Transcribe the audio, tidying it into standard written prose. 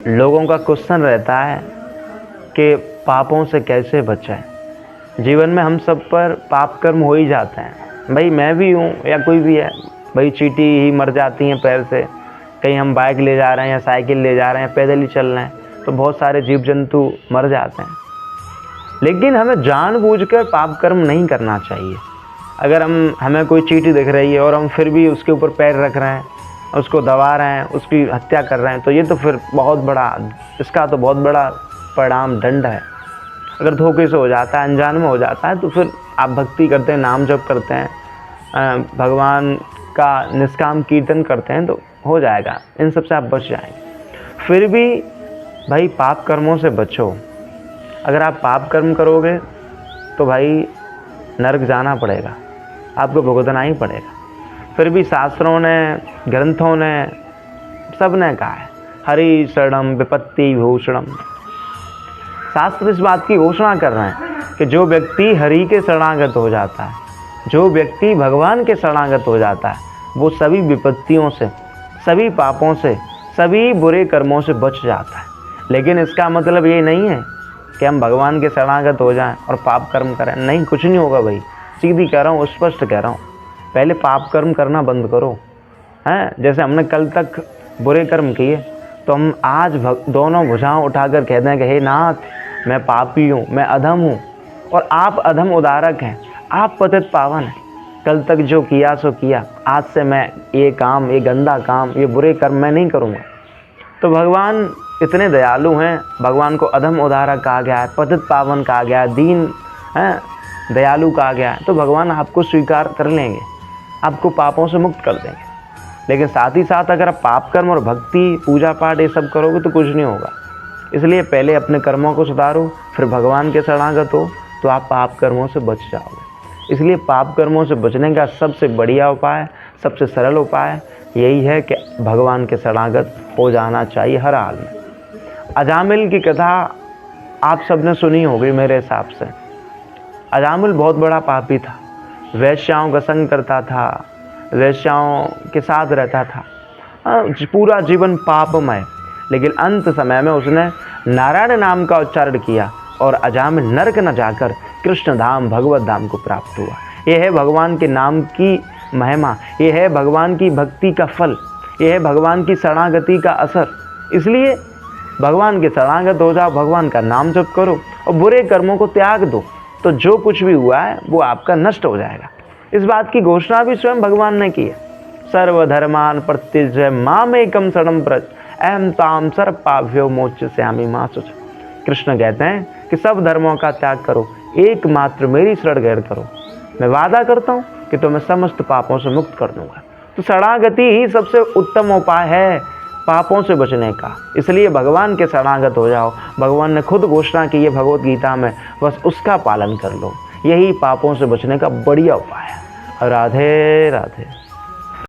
लोगों का क्वेश्चन रहता है कि पापों से कैसे बचें। जीवन में हम सब पर पाप कर्म हो ही जाते हैं। भाई मैं भी हूँ या कोई भी है, भाई चींटी ही मर जाती हैं पैर से। कहीं हम बाइक ले जा रहे हैं या साइकिल ले जा रहे हैं, पैदल ही चल रहे हैं, तो बहुत सारे जीव जंतु मर जाते हैं। लेकिन हमें जानबूझकर पाप कर्म नहीं करना चाहिए। अगर हमें कोई चींटी दिख रही है और हम फिर भी उसके ऊपर पैर रख रहे हैं, उसको दबा रहे हैं, उसकी हत्या कर रहे हैं, तो ये तो फिर इसका तो बहुत बड़ा परिणाम दंड है। अगर धोखे से हो जाता है, अनजान में हो जाता है, तो फिर आप भक्ति करते हैं, नाम जप करते हैं, भगवान का निष्काम कीर्तन करते हैं, तो हो जाएगा, इन सब से आप बच जाएंगे। फिर भी भाई पाप कर्मों से बचो। अगर आप पाप कर्म करोगे तो भाई नरक जाना पड़ेगा, आपको भुगतना ही पड़ेगा। फिर भी शास्त्रों ने, ग्रंथों ने, सब ने कहा है हरि शरणम विपत्ति भूषणम। शास्त्र इस बात की घोषणा कर रहे हैं कि जो व्यक्ति हरि के शरणागत हो जाता है, जो व्यक्ति भगवान के शरणागत हो जाता है, वो सभी विपत्तियों से, सभी पापों से, सभी बुरे कर्मों से बच जाता है। लेकिन इसका मतलब ये नहीं है कि हम भगवान के शरणागत हो जाएं और पाप कर्म करें। नहीं, कुछ नहीं होगा भाई, सीधी कह रहा हूँ, स्पष्ट कह रहा हूँ। पहले पाप कर्म करना बंद करो, हैं। जैसे हमने कल तक बुरे कर्म किए, तो हम आज दोनों भुजाएं उठाकर कहते हैं कि हे नाथ, मैं पापी हूँ, मैं अधम हूँ, और आप अधम उदारक हैं, आप पतित पावन हैं। कल तक जो किया सो किया, आज से मैं ये काम, ये गंदा काम, ये बुरे कर्म मैं नहीं करूँगा। तो भगवान इतने दयालु हैं, भगवान को अधम उदारक कहा गया है, पतित पावन कहा गया है, दीन हैं, दयालु कहा गया है। तो भगवान आपको स्वीकार कर लेंगे, आपको पापों से मुक्त कर देंगे। लेकिन साथ ही साथ अगर आप पाप कर्म और भक्ति, पूजा पाठ ये सब करोगे तो कुछ नहीं होगा। इसलिए पहले अपने कर्मों को सुधारो, फिर भगवान के शरणागत हो, तो आप पाप कर्मों से बच जाओगे। इसलिए पाप कर्मों से बचने का सबसे बढ़िया उपाय, सबसे सरल उपाय यही है कि भगवान के शरणागत हो जाना चाहिए हर हाल में। अजामिल की कथा आप सबने सुनी होगी मेरे हिसाब से। अजामिल बहुत बड़ा पापी था, वैश्याओं का संग करता था, वैश्याओं के साथ रहता था, पूरा जीवन पापमय। लेकिन अंत समय में उसने नारायण नाम का उच्चारण किया और अजामिल नरक न जाकर कृष्ण धाम, भगवत धाम को प्राप्त हुआ। यह है भगवान के नाम की महिमा, यह है भगवान की भक्ति का फल, यह है भगवान की शरणागति का असर। इसलिए भगवान के शरणागत हो जाओ, भगवान का नाम जप करो और बुरे कर्मों को त्याग दो, तो जो कुछ भी हुआ है वो आपका नष्ट हो जाएगा। इस बात की घोषणा भी स्वयं भगवान ने की है। सर्वधर्मान परित्यज्य मामेकं शरणं व्रज अहं तां सर्वपापेभ्यो मोचयिष्यामि मा शुचः। कृष्ण कहते हैं कि सब धर्मों का त्याग करो, एकमात्र मेरी शरण ग्रहण करो, मैं वादा करता हूँ कि तुम्हें समस्त पापों से मुक्त कर दूंगा। तो शरणागति ही सबसे उत्तम उपाय है पापों से बचने का। इसलिए भगवान के शरणागत हो जाओ। भगवान ने खुद घोषणा की है भगवत गीता में, बस उसका पालन कर लो। यही पापों से बचने का बढ़िया उपाय है। राधे राधे।